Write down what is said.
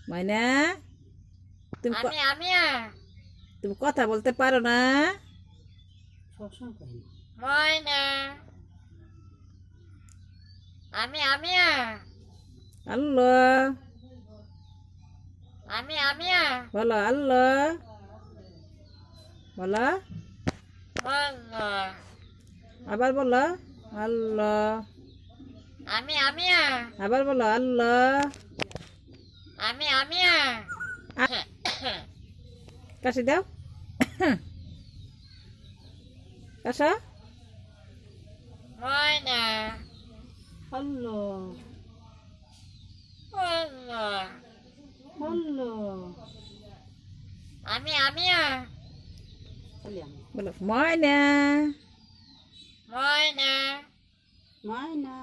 ময়না তুমি আমি আমি তুমি কথা বলতে পারো না? সবসময় করি না। ময়না আমি আল্লাহ আমি বলো, আল্লাহ বলো, আল্লাহ আবার বলো আল্লাহ, আমি আবার বলো আল্লাহ। আমি কাশি দাও, কাশা। ময়না আল্লাহ আল্লাহ আল্লাহ আমি খালি আমি বলো ময়না, ময়না মায়না